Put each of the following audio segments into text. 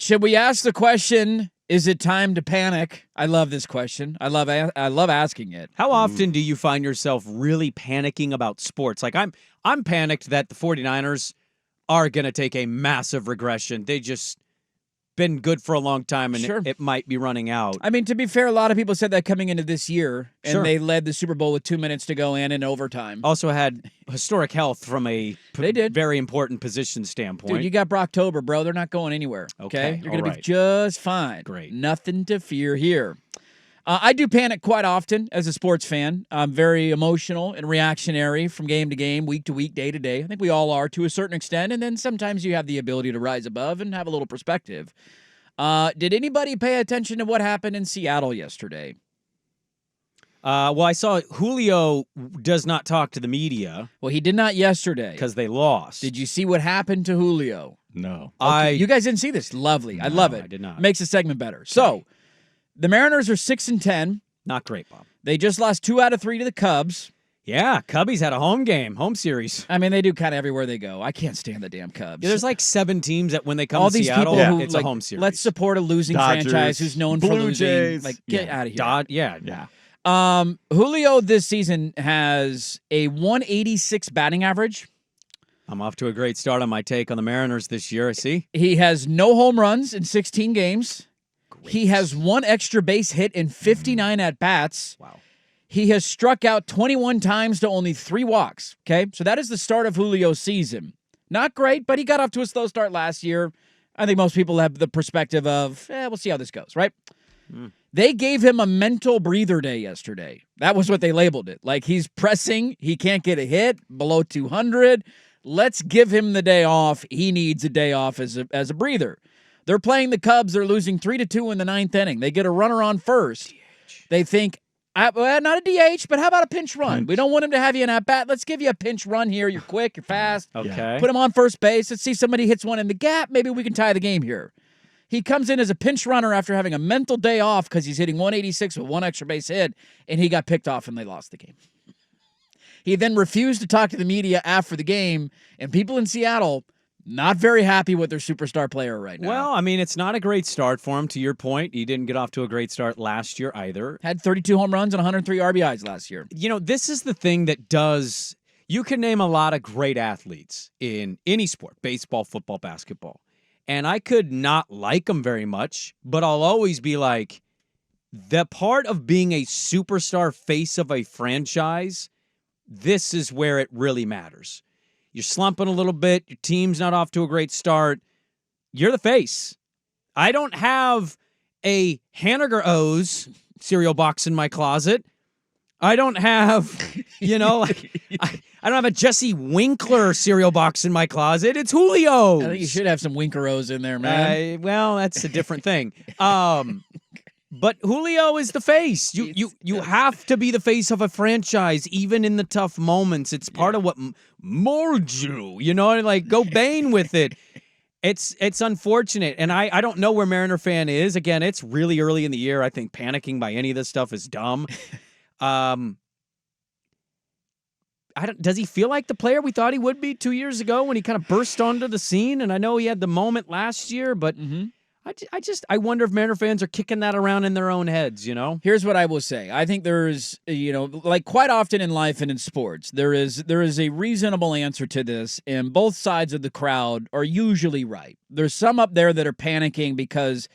Should we ask the question, is it time to panic? I love this question. I love asking it. How often do you find yourself really panicking about sports? Like I'm panicked that the 49ers are going to take a massive regression. They just been good for a long time, and Sure. it might be running out. I mean, to be fair, a lot of people said that coming into this year, and Sure. they led the Super Bowl with 2 minutes to go in overtime. Also had historic health from a They did. very important position standpoint. Dude, you got Brocktober, bro. They're not going anywhere. Okay, You're going to all be right. just fine. Great. Nothing to fear here. I do panic quite often as a sports fan. I'm very emotional and reactionary from game to game, week to week, day to day. I think we all are to a certain extent, and then sometimes you have the ability to rise above and have a little perspective. Did anybody pay attention to what happened in Seattle yesterday? Well, I saw Julio does not talk to the media Well, he did not yesterday. because they lost. Did you see what happened to Julio? No. You guys didn't see this. Lovely. I love it. I did not. Makes the segment better. So, the Mariners are 6-10. Not great, Bob. They just lost 2 out of 3 to the Cubs. Yeah, Cubbies had a home series. I mean, they do kind of everywhere they go. I can't stand the damn Cubs. Yeah, there's like 7 teams that when they come all to these Seattle, people who it's like, a home series. let's support a losing Dodgers, franchise who's known for Blue losing. Jays. Like, get out of here. Yeah. Julio this season has a 186 batting average. I'm off to a great start on my take on the Mariners this year. See? He has no home runs in 16 games. He has 1 extra base hit in 59 at-bats. Wow. He has struck out 21 times to only 3 walks. Okay, so that is the start of Julio's season. Not great, but he got off to a slow start last year. I think most people have the perspective of, we'll see how this goes, right? They gave him a mental breather day yesterday. That was what they labeled it. Like, he's pressing. He can't get a hit below 200. Let's give him the day off. He needs a day off as a breather. They're playing the Cubs. They're losing 3-2 in the 9th inning. They get a runner on first. They think, not a DH, but how about a pinch run? We don't want him to have you in at bat. Let's give you a pinch run here. You're quick. You're fast. Okay. Put him on first base. Let's see if somebody hits one in the gap. Maybe we can tie the game here. He comes in as a pinch runner after having a mental day off because he's hitting 186 with 1 extra base hit, and he got picked off and they lost the game. He then refused to talk to the media after the game, and people in Seattle not very happy with their superstar player right now. Well, I mean, it's not a great start for him, to your point. He didn't get off to a great start last year either. Had 32 home runs and 103 RBIs last year. You know, this is the thing that does – you can name a lot of great athletes in any sport, baseball, football, basketball. And I could not like them very much, but I'll always be like, the part of being a superstar face of a franchise, this is where it really matters. You're slumping a little bit. Your team's not off to a great start. You're the face. I don't have a Haniger O's cereal box in my closet. I don't have, I don't have a Jesse Winkler cereal box in my closet. It's Julio. I think you should have some Winkeros in there, man. Well, that's a different thing. But Julio is the face. You have to be the face of a franchise, even in the tough moments. It's part of what molds you. Go Bane with it. It's unfortunate, and I don't know where Mariner fan is. Again, it's really early in the year. I think panicking by any of this stuff is dumb. Does he feel like the player we thought he would be 2 years ago when he kind of burst onto the scene? And I know he had the moment last year, but I wonder if Mariner fans are kicking that around in their own heads, Here's what I will say. I think there's, like quite often in life and in sports, there is a reasonable answer to this, and both sides of the crowd are usually right. There's some up there that are panicking because,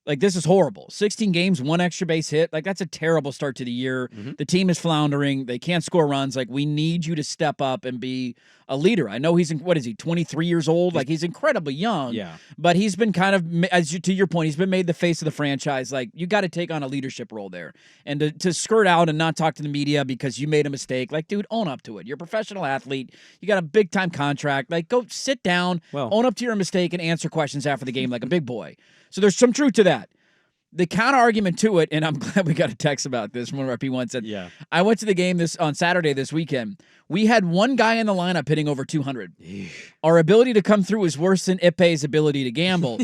like, this is horrible. 16 games, 1 extra base hit. Like, that's a terrible start to the year. The team is floundering. They can't score runs. Like, we need you to step up and be a leader. I know he's, 23 years old? Like, he's incredibly young. Yeah. But he's been kind of, to your point, he's been made the face of the franchise. Like, you got to take on a leadership role there. And to skirt out and not talk to the media because you made a mistake, like, dude, own up to it. You're a professional athlete. You got a big-time contract. Like, go sit down, own up to your mistake, and answer questions after the game like a big boy. So there's some truth to that. The counter argument to it, and I'm glad we got a text about this from one of our P1 said, I went to the game on Saturday this weekend. We had one guy in the lineup hitting over 200. Our ability to come through is worse than Ipe's ability to gamble.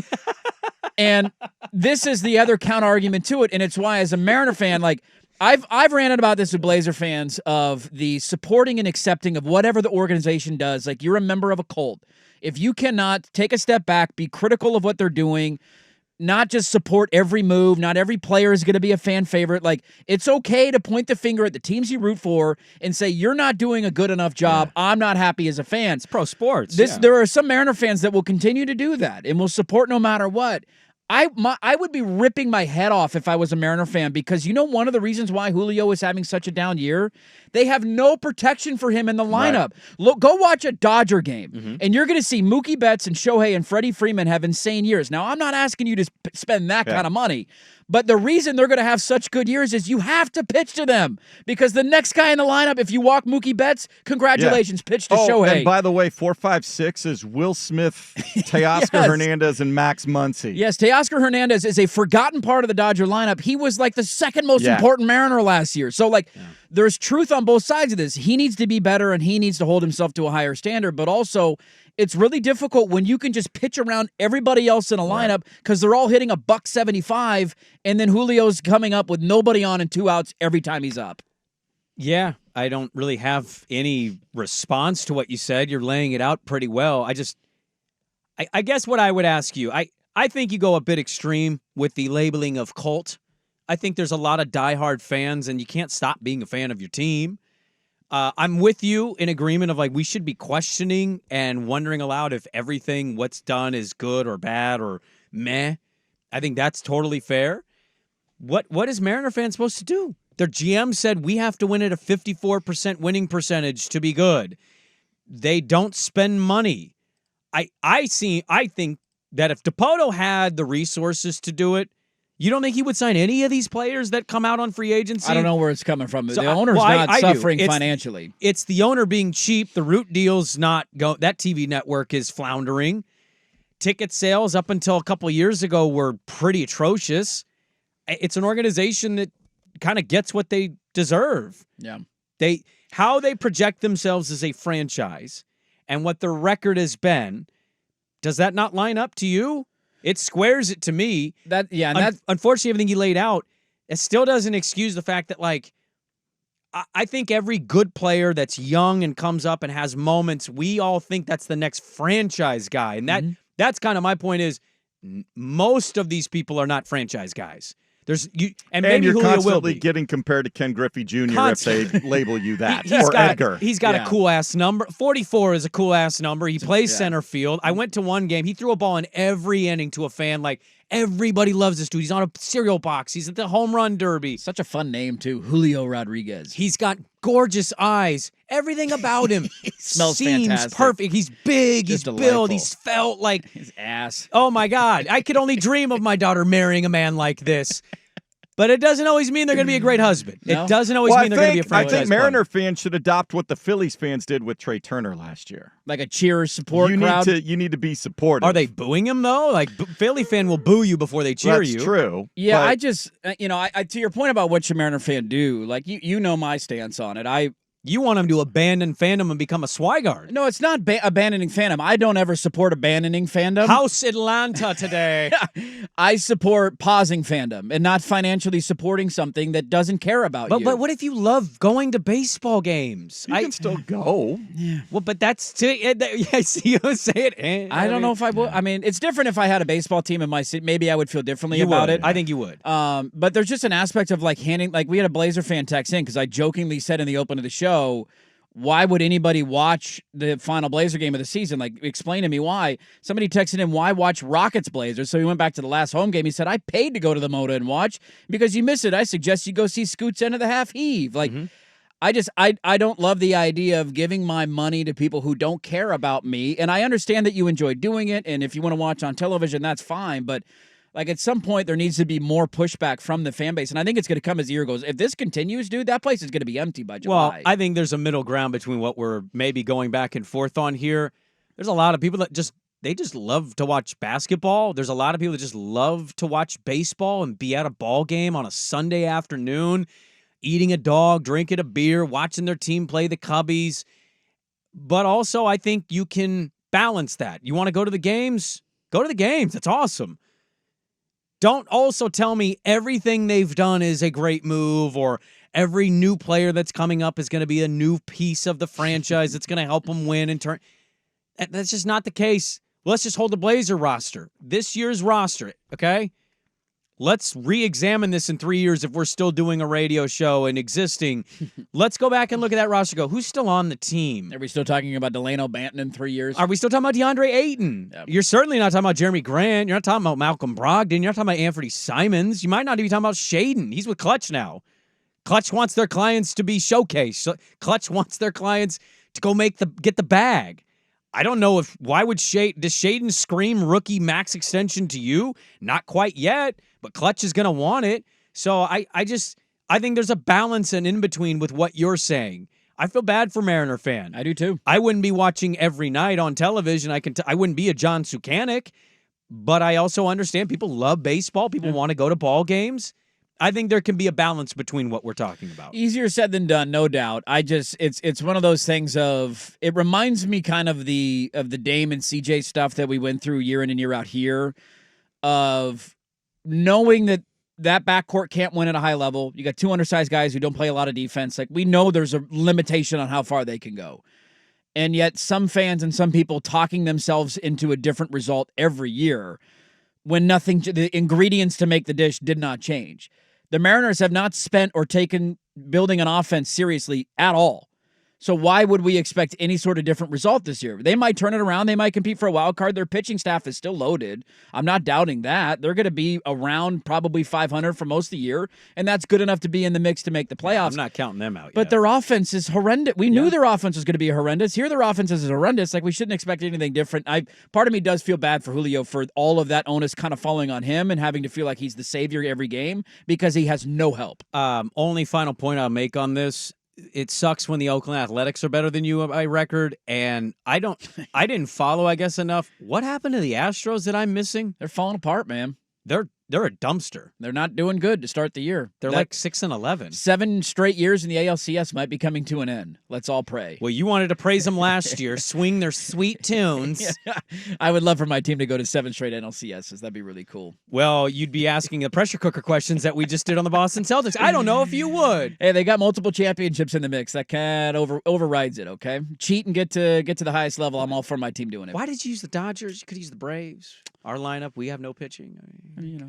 And this is the other counter argument to it, and it's why, as a Mariner fan, like, I've ranted about this with Blazer fans of the supporting and accepting of whatever the organization does. Like, you're a member of a cult. If you cannot take a step back, be critical of what they're doing, not just support every move. Not every player is going to be a fan favorite. Like, it's okay to point the finger at the teams you root for and say, you're not doing a good enough job. Yeah. I'm not happy as a fan. It's pro sports. There are some Mariner fans that will continue to do that and will support no matter what. I would be ripping my head off if I was a Mariner fan, because you know one of the reasons why Julio is having such a down year? They have no protection for him in the lineup. Right. Look, go watch a Dodger game, and you're going to see Mookie Betts and Shohei and Freddie Freeman have insane years. Now, I'm not asking you to spend that kind of money, but the reason they're going to have such good years is you have to pitch to them, because the next guy in the lineup, if you walk Mookie Betts, congratulations, pitch to Shohei. And by the way, 4-5-6 is Will Smith, Teoscar Hernandez, and Max Muncy. Yes, Teoscar Hernandez is a forgotten part of the Dodger lineup. He was like the second most important Mariner last year. So, there's truth on both sides of this. He needs to be better, and he needs to hold himself to a higher standard, but also it's really difficult when you can just pitch around everybody else in a lineup because they're all hitting $175, and then Julio's coming up with nobody on and 2 outs every time he's up. Yeah, I don't really have any response to what you said. You're laying it out pretty well. I guess what I would ask you, I think you go a bit extreme with the labeling of cult. I think there's a lot of diehard fans, and you can't stop being a fan of your team. I'm with you in agreement of we should be questioning and wondering aloud if everything what's done is good or bad or meh. I think that's totally fair. What is Mariner fans supposed to do? Their GM said we have to win at a 54% winning percentage to be good. They don't spend money. I think that if DePoto had the resources to do it, you don't think he would sign any of these players that come out on free agency? I don't know where it's coming from. So the owner's not suffering financially. It's the owner being cheap. The root deal's not go. That TV network is floundering. Ticket sales up until a couple of years ago were pretty atrocious. It's an organization that kind of gets what they deserve. Yeah. How they project themselves as a franchise and what their record has been, does that not line up to you? It squares it to me. Unfortunately, everything you laid out, it still doesn't excuse the fact that, I think every good player that's young and comes up and has moments, we all think that's the next franchise guy. And that's kind of my point is most of these people are not franchise guys. And maybe you're Julio constantly will be. Getting compared to Ken Griffey Jr. if they label you that. Edgar. He's got a cool-ass number. 44 is a cool-ass number. He plays center field. I went to one game. He threw a ball in every inning to a fan. Everybody loves this dude. He's on a cereal box. He's at the home run derby. Such a fun name, too. Julio Rodríguez. He's got gorgeous eyes. Everything about him smells seems fantastic. Perfect. He's big. Just He's delightful. built. He's felt like his ass. Oh, my God. I could only dream of my daughter marrying a man like this. But it doesn't always mean they're going to be a great husband. No? It doesn't always mean they're going to be a franchise I think Mariner fans should adopt what the Phillies fans did with Trey Turner last year. Like a cheer support crowd? You need to be supportive. Are they booing him, though? Philly fan will boo you before they cheer you. That's true. Yeah, I just, to your point about what should Mariner fan do, you know my stance on it. You want him to abandon fandom and become a Swigard. No, it's not abandoning fandom. I don't ever support abandoning fandom. House Atlanta today. I support pausing fandom and not financially supporting something that doesn't care about you. But what if you love going to baseball games? You can still go. Yeah. Well, but that's I see you say it. I don't know if I would. I mean, it's different if I had a baseball team in my city. Maybe I would feel differently about it. I think you would. But there's just an aspect of handing. We had a Blazer fan text in because I jokingly said in the open of the show, why would anybody watch the final Blazer game of the season? Explain to me why. Somebody texted him, why watch Rockets Blazers? So he went back to the last home game. He said, I paid to go to the Moda and watch because you miss it. I suggest you go see Scoot's end of the half heave. I don't love the idea of giving my money to people who don't care about me. And I understand that you enjoy doing it. And if you want to watch on television, that's fine. But at some point, there needs to be more pushback from the fan base. And I think it's going to come as the year goes. If this continues, dude, that place is going to be empty by July. Well, I think there's a middle ground between what we're maybe going back and forth on here. There's a lot of people that just love to watch basketball. There's a lot of people that just love to watch baseball and be at a ball game on a Sunday afternoon, eating a dog, drinking a beer, watching their team play the Cubbies. But also, I think you can balance that. You want to go to the games? Go to the games. That's awesome. Don't also tell me everything they've done is a great move or every new player that's coming up is going to be a new piece of the franchise that's going to help them win and turn. That's just not the case. Let's just hold the Blazer roster. This year's roster, okay? let's re-examine this in 3 years if we're still doing a radio show and existing. Let's go back and look at that roster. Go, who's still on the team? Are we still talking about Delano Banton in 3 years? Are we still talking about DeAndre Ayton? Yep. You're certainly not talking about Jeremy Grant. You're not talking about Malcolm Brogdon. You're not talking about Anthony Simons. You might not even be talking about Shaden. He's with Clutch now. Clutch wants their clients to be showcased. Clutch wants their clients to go get the bag. I don't know does Shaden scream rookie max extension to you? Not quite yet, but Clutch is going to want it. So I think there's a balance and in between with what you're saying. I feel bad for Mariner fan. I do too. I wouldn't be watching every night on television. I wouldn't be a John Sukanik, but I also understand people love baseball. People want to go to ball games. I think there can be a balance between what we're talking about. Easier said than done, no doubt. It's one of those things of, it reminds me kind of the Dame and CJ stuff that we went through year in and year out here, of knowing that backcourt can't win at a high level. You got two undersized guys who don't play a lot of defense. Like, we know there's a limitation on how far they can go. And yet some fans and some people talking themselves into a different result every year when the ingredients to make the dish did not change. The Mariners have not spent or taken building an offense seriously at all. So why would we expect any sort of different result this year? They might turn it around. They might compete for a wild card. Their pitching staff is still loaded. I'm not doubting that. They're going to be around probably 500 for most of the year, and that's good enough to be in the mix to make the playoffs. I'm not counting them out yet. But their offense is horrendous. We knew their offense was going to be horrendous. Here their offense is horrendous. Like, we shouldn't expect anything different. Part of me does feel bad for Julio for all of that onus kind of falling on him and having to feel like he's the savior every game because he has no help. Only final point I'll make on this. It sucks when the Oakland Athletics are better than you by record, and I didn't follow, I guess, enough. What happened to the Astros that I'm missing? They're falling apart, man. They're a dumpster. They're not doing good to start the year. They're like 6-11. 7 straight years in the ALCS might be coming to an end. Let's all pray. Well, you wanted to praise them last year, swing their sweet tunes. Yeah. I would love for my team to go to 7 straight NLCSs. That'd be really cool. Well, you'd be asking the pressure cooker questions that we just did on the Boston Celtics. I don't know if you would. Hey, they got multiple championships in the mix. That cat overrides it, okay? Cheat and get to the highest level. I'm all for my team doing it. Why did you use the Dodgers? You could use the Braves. Our lineup, we have no pitching.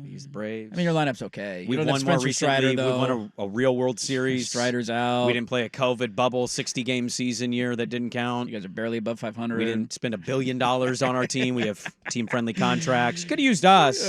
Use the Braves. I mean, your lineup's okay. We've won more recently. We've won a real World Series. Strider's out. We didn't play a COVID bubble 60-game season year that didn't count. You guys are barely above 500. We didn't spend $1 billion on our team. We have team-friendly contracts. Could have used us.